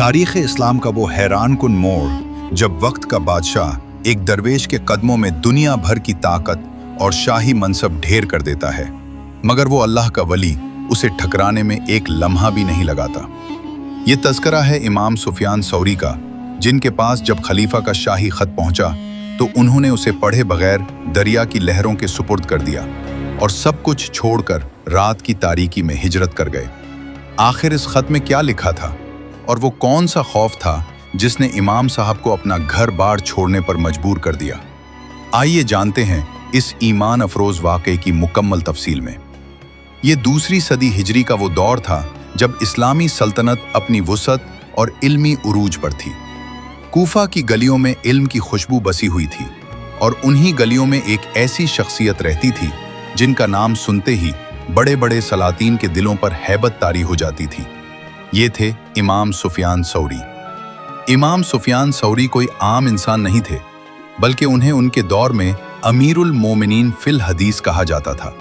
तारीख़ इस्लाम का वो हैरान कुन मोड़ जब वक्त का बादशाह एक दरवेश के कदमों में दुनिया भर की ताकत और शाही मनसब ढेर कर देता है, मगर वो अल्लाह का वली उसे ठकराने में एक लम्हा भी नहीं लगाता। ये तज़किरा है इमाम सुफियान सौरी का, जिनके पास जब खलीफा का शाही खत पहुंचा तो उन्होंने उसे पढ़े बगैर दरिया की लहरों के सुपुर्द कर दिया और सब कुछ छोड़कर रात की तारीकी में हिजरत कर गए। आखिर इस खत में क्या लिखा था और वो कौन सा खौफ था जिसने इमाम साहब को अपना घर बार छोड़ने पर मजबूर कर दिया? आइए जानते हैं इस ईमान अफरोज वाक़े की मुकम्मल तफसील में। ये दूसरी सदी हिजरी का वो दौर था जब इस्लामी सल्तनत अपनी वुसअत और इल्मी उरूज पर थी। कूफा की गलियों में इल्म की खुशबू बसी हुई थी और उन्हीं गलियों में एक ऐसी शख्सियत रहती थी जिनका नाम सुनते ही बड़े बड़े सलातीन के दिलों पर हैबत तारी हो जाती थी। ये थे इमाम सुफियान सौरी। इमाम सुफियान सौरी कोई आम इंसान नहीं थे, बल्कि उन्हें उनके दौर में अमीरुल मोमिनीन फिल हदीस कहा जाता था।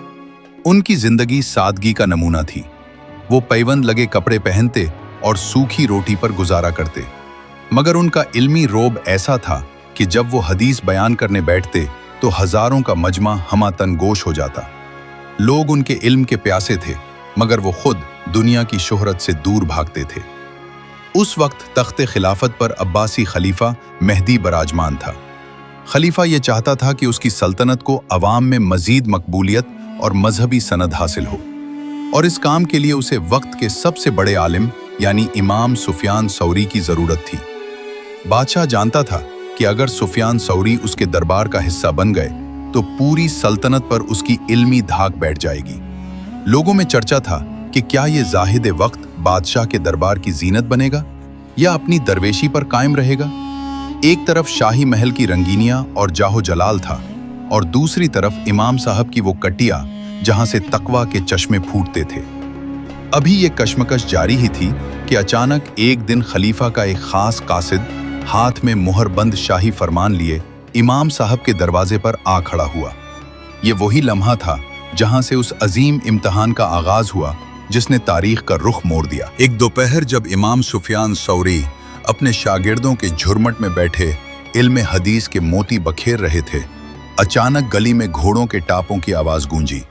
उनकी जिंदगी सादगी का नमूना थी। वो पैबंद लगे कपड़े पहनते और सूखी रोटी पर गुजारा करते, मगर उनका इल्मी रोब ऐसा था कि जब वो हदीस बयान करने बैठते तो हजारों का मजमा हमातन गोश हो जाता। लोग उनके इल्म के प्यासे थे, मगर वो खुद दुनिया की शोहरत से दूर भागते थे। उस वक्त तख्ते खिलाफत पर अब्बासी खलीफा मेहदी बराजमान था। खलीफा ये चाहता था कि उसकी सल्तनत को अवाम में मजीद मकबूलियत और मजहबी सनद हासिल हो, और इस काम के लिए उसे वक्त के सबसे बड़े आलिम यानी इमाम सुफियान सौरी की जरूरत थी। बादशाह जानता था कि अगर सुफियान सौरी उसके दरबार का हिस्सा बन गए तो पूरी सल्तनत पर उसकी इल्मी धाक बैठ जाएगी। लोगों में चर्चा था कि क्या ये जाहिद वक्त बादशाह के दरबार की जीनत बनेगा या अपनी दरवेशी पर कायम रहेगा। एक तरफ शाही महल की रंगीनियां और जाहो जलाल था, और दूसरी तरफ इमाम साहब की वो कटिया जहां से तकवा के चश्मे फूटते थे। अभी ये कशमकश जारी ही थी कि अचानक एक दिन खलीफा का एक खास कासिद हाथ में मुहरबंद शाही फरमान लिए इमाम साहब के दरवाजे पर आ खड़ा हुआ। ये वही लम्हा था जहां से उस अजीम इम्तिहान का आगाज हुआ जिसने तारीख का रुख मोड़ दिया। एक दोपहर जब इमाम सुफियान सौरी अपने शागिर्दों के झुरमट में बैठे इल्म हदीस के मोती बखेर रहे थे, अचानक गली में घोड़ों के टापों की आवाज गूंजी।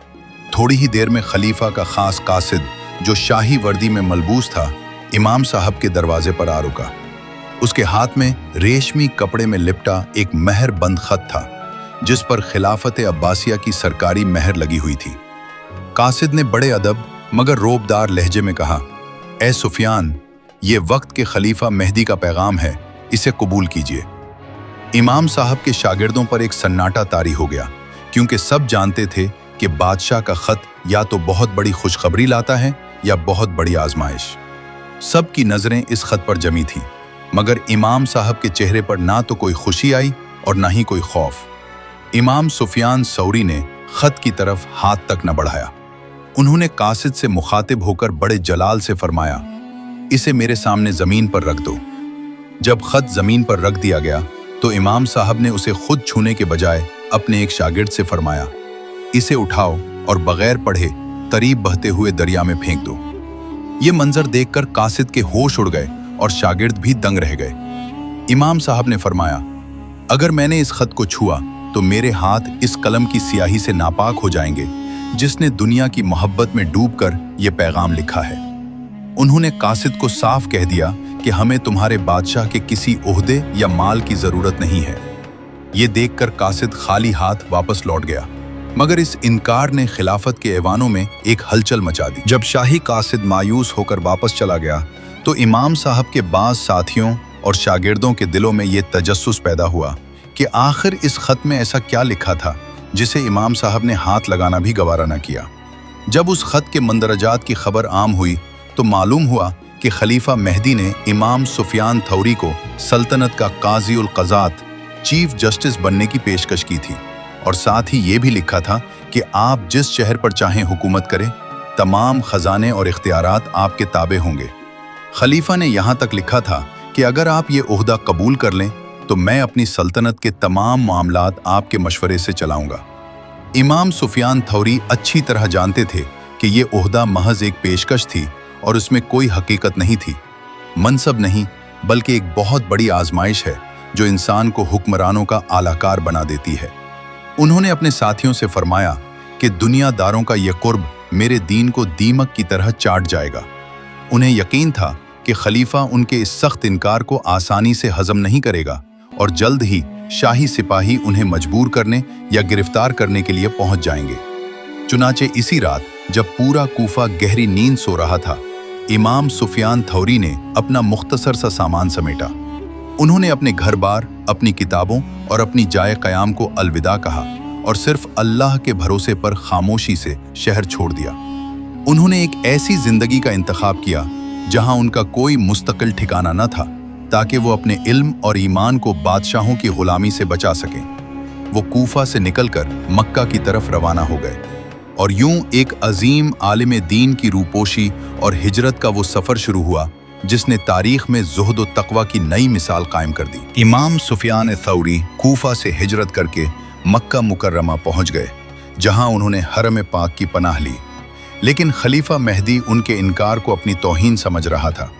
थोड़ी ही देर में खलीफा का खास कासिद, जो शाही वर्दी में मलबूस था, इमाम साहब के दरवाजे पर आ रुका। उसके हाथ में रेशमी कपड़े में लिपटा एक महर बंद खत था जिस पर खिलाफत अब्बासिया की सरकारी महर लगी हुई थी। कासिद ने बड़े अदब मगर रोबदार लहजे में कहा, ए सुफियान, ये वक्त के खलीफा मेहदी का पैगाम है, इसे कबूल कीजिए। इमाम साहब के शागिर्दों पर एक सन्नाटा तारी हो गया, क्योंकि सब जानते थे कि बादशाह का खत या तो बहुत बड़ी खुशखबरी लाता है या बहुत बड़ी आजमाइश। सब की नजरें इस खत पर जमी थी, मगर इमाम साहब के चेहरे पर ना तो कोई खुशी आई और ना ही कोई खौफ। इमाम सुफियान सौरी ने खत की तरफ हाथ तक न बढ़ाया। उन्होंने कासिद से मुखातिब होकर बड़े जलाल से फरमाया, इसे मेरे सामने जमीन पर रख दो। जब खत जमीन पर रख दिया गया तो इमाम साहब ने उसे खुद छूने के बजाय अपने एक शागिर्द से फरमाया, इसे उठाओ और बगैर पढ़े तरीब बहते हुए दरिया में फेंक दो। ये मंजर देखकर कासिद के होश उड़ गए और शागिर्द भी दंग रह गए। इमाम साहब ने फरमाया, अगर मैंने इस खत को छुआ तो मेरे हाथ इस कलम की स्याही से नापाक हो जाएंगे जिसने दुनिया की मोहब्बत में डूबकर ये पैगाम लिखा है। उन्होंने कासिद को साफ कह दिया कि हमें तुम्हारे बादशाह के किसी ओहदे या माल की जरूरत नहीं है। ये देखकर कासिद खाली हाथ वापस लौट गया, मगर इस इनकार ने खिलाफत के ऐवानों में एक हलचल मचा दी। जब शाही कासिद मायूस होकर वापस चला गया तो इमाम साहब के बाज़ साथियों और शागिर्दों के दिलों में ये तजस्सुस पैदा हुआ कि आखिर इस खत में ऐसा क्या लिखा था जिसे इमाम साहब ने हाथ लगाना भी गवारा न किया। जब उस खत के मंदरजात की खबर आम हुई तो मालूम हुआ कि खलीफा मेहदी ने इमाम सुफियान थौरी को सल्तनत का काजी उल क़ज़ात, चीफ जस्टिस बनने की पेशकश की थी, और साथ ही ये भी लिखा था कि आप जिस शहर पर चाहें हुकूमत करें, तमाम खजाने और इख्तियारात आपके ताबे होंगे। खलीफा ने यहाँ तक लिखा था कि अगर आप ये ओहदा कबूल कर लें तो मैं अपनी सल्तनत के तमाम मामलात आपके मशवरे से चलाऊंगा। इमाम सुफियान थौरी अच्छी तरह जानते थे कि ये ओहदा महज एक पेशकश थी और उसमें कोई हकीकत नहीं थी, मनसब नहीं बल्कि एक बहुत बड़ी आजमाइश है जो इंसान को हुक्मरानों का आलाकार बना देती है। उन्होंने अपने साथियों से फरमाया कि दुनियादारों का यह कुर्ब मेरे दीन को दीमक की तरह चाट जाएगा। उन्हें यकीन था कि खलीफा उनके इस सख्त इनकार को आसानी से हजम नहीं करेगा और जल्द ही शाही सिपाही उन्हें मजबूर करने या गिरफ्तार करने के लिए पहुंच जाएंगे। चुनाचे इसी रात जब पूरा कूफा गहरी नींद सो रहा था, इमाम सुफियान थौरी ने अपना मुख्तसर सा सामान समेटा। उन्होंने अपने घर बार, अपनी किताबों और अपनी जाए क़याम को अलविदा कहा और सिर्फ अल्लाह के भरोसे पर खामोशी से शहर छोड़ दिया। उन्होंने एक ऐसी जिंदगी का इंतखाब किया जहां उनका कोई मुस्तकिल ठिकाना न था, ताकि वो अपने इल्म और ईमान को बादशाहों की गुलामी से बचा सकें। वो कूफा से निकलकर मक्का की तरफ रवाना हो गए और यूं एक अजीम आलिम दीन की रूपोशी और हिजरत का वो सफ़र शुरू हुआ जिसने तारीख में ज़ुहद और तक़वा की नई मिसाल कायम कर दी। इमाम सुफियान थौरी कूफा से हिजरत करके मक्का मुकर्रमा पहुंच गए, जहां उन्होंने हरम पाक की पनाह ली। लेकिन खलीफा मेहदी उनके इनकार को अपनी तौहीन समझ रहा था,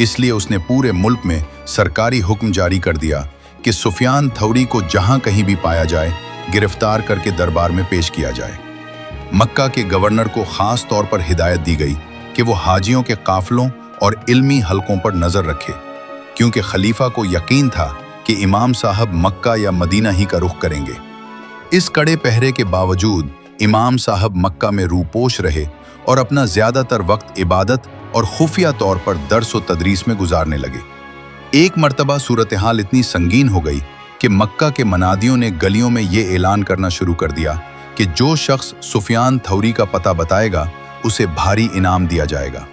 इसलिए उसने पूरे मुल्क में सरकारी हुक्म जारी कर दिया कि सुफियान थौरी को जहां कहीं भी पाया जाए गिरफ्तार करके दरबार में पेश किया जाए। मक्का के गवर्नर को खास तौर पर हिदायत दी गई कि वो हाजियों के काफिलों और इल्मी हलकों पर नजर रखे, क्योंकि खलीफा को यकीन था कि इमाम साहब मक्का या मदीना ही का रुख करेंगे। इस कड़े पहरे के बावजूद इमाम साहब मक्का में रूपोश रहे और अपना ज्यादातर वक्त इबादत और खुफिया तौर पर दर्स व तदरीस में गुजारने लगे। एक मर्तबा सूरत हाल इतनी संगीन हो गई कि मक्का के मनादियों ने गलियों में ये ऐलान करना शुरू कर दिया कि जो शख्स सुफियान थौरी का पता बताएगा उसे भारी इनाम दिया जाएगा।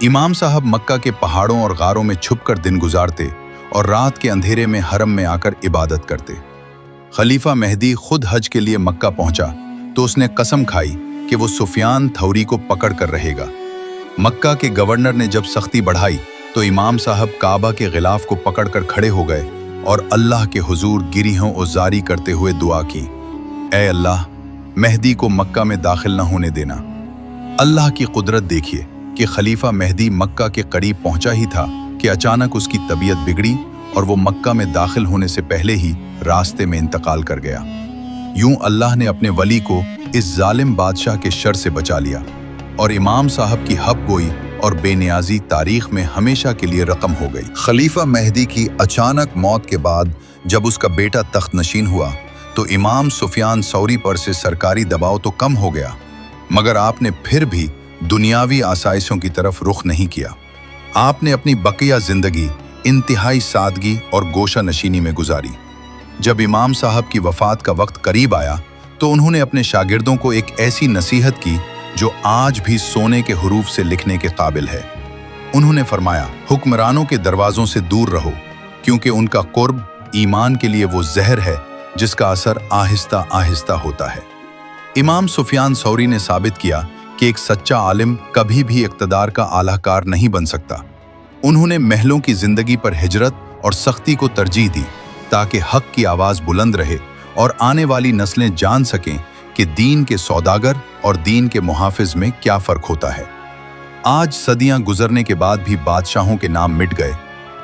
इमाम साहब मक्का के पहाड़ों और गारों में छुपकर दिन गुजारते और रात के अंधेरे में हरम में आकर इबादत करते। खलीफा मेहदी खुद हज के लिए मक्का पहुंचा तो उसने कसम खाई कि वो सुफियान थौरी को पकड़ कर रहेगा। मक्का के गवर्नर ने जब सख्ती बढ़ाई तो इमाम साहब काबा के गिलाफ को पकड़कर खड़े हो गए और अल्लाह के हुजूर गिरिहों और जारी करते हुए दुआ की, ऐ अल्लाह, मेहदी को मक्का में दाखिल न होने देना। अल्लाह की कुदरत देखिए कि खलीफा मेहदी मक्का के करीब पहुंचा ही था कि अचानक उसकी तबीयत बिगड़ी और वो मक्का में दाखिल होने से पहले ही रास्ते में इंतकाल कर गया। यूं अल्लाह ने अपने वली को इस जालिम बादशाह के शर से बचा लिया और इमाम साहब की हक गोई और बेनियाजी तारीख में हमेशा के लिए रकम हो गई। खलीफा मेहदी की अचानक मौत के बाद जब उसका बेटा तख्त नशीन हुआ तो इमाम सुफियान थौरी पर से सरकारी दबाव तो कम हो गया, मगर आपने फिर भी दुनियावी आसाइशों की तरफ रुख नहीं किया। आपने अपनी बकिया जिंदगी इंतहाई सादगी और गोशा नशीनी में गुजारी। जब इमाम साहब की वफात का वक्त करीब आया तो उन्होंने अपने शागिर्दों को एक ऐसी नसीहत की जो आज भी सोने के हरूफ से लिखने के काबिल है। उन्होंने फरमाया, हुक्मरानों के दरवाजों से दूर रहो, क्योंकि उनका कुर्ब ईमान के लिए वो जहर है जिसका असर आहिस्ता आहिस्ता होता है। इमाम सुफियान थौरी ने साबित किया कि एक सच्चा आलिम कभी भी इक़्तिदार का आलाकार नहीं बन सकता। उन्होंने महलों की जिंदगी पर हिजरत और सख्ती को तरजीह दी ताकि हक की आवाज़ बुलंद रहे और आने वाली नस्लें जान सकें कि दीन के सौदागर और दीन के मुहाफिज में क्या फ़र्क होता है। आज सदियां गुजरने के बाद भी बादशाहों के नाम मिट गए,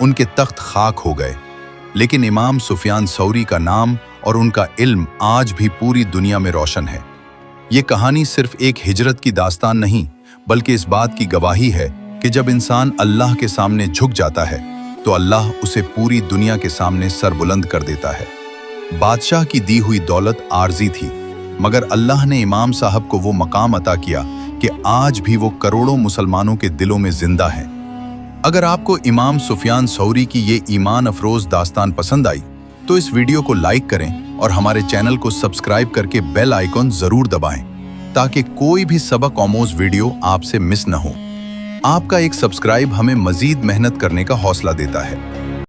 उनके तख्त खाक हो गए, लेकिन इमाम सुफियान थौरी का नाम और उनका इल्म आज भी पूरी दुनिया में रोशन है। ये कहानी सिर्फ एक हिजरत की दास्तान नहीं, बल्कि इस बात की गवाही है कि जब इंसान अल्लाह के सामने झुक जाता है तो अल्लाह उसे पूरी दुनिया के सामने सर बुलंद कर देता है। बादशाह की दी हुई दौलत आर्जी थी, मगर अल्लाह ने इमाम साहब को वो मकाम अता किया कि आज भी वो करोड़ों मुसलमानों के दिलों में जिंदा है। अगर आपको इमाम सुफियान थौरी की ये ईमान अफरोज दास्तान पसंद आई तो इस वीडियो को लाइक करें और हमारे चैनल को सब्सक्राइब करके बेल आइकॉन जरूर दबाएं ताकि कोई भी सबक आमोज वीडियो आपसे मिस न हो। आपका एक सब्सक्राइब हमें मजीद मेहनत करने का हौसला देता है।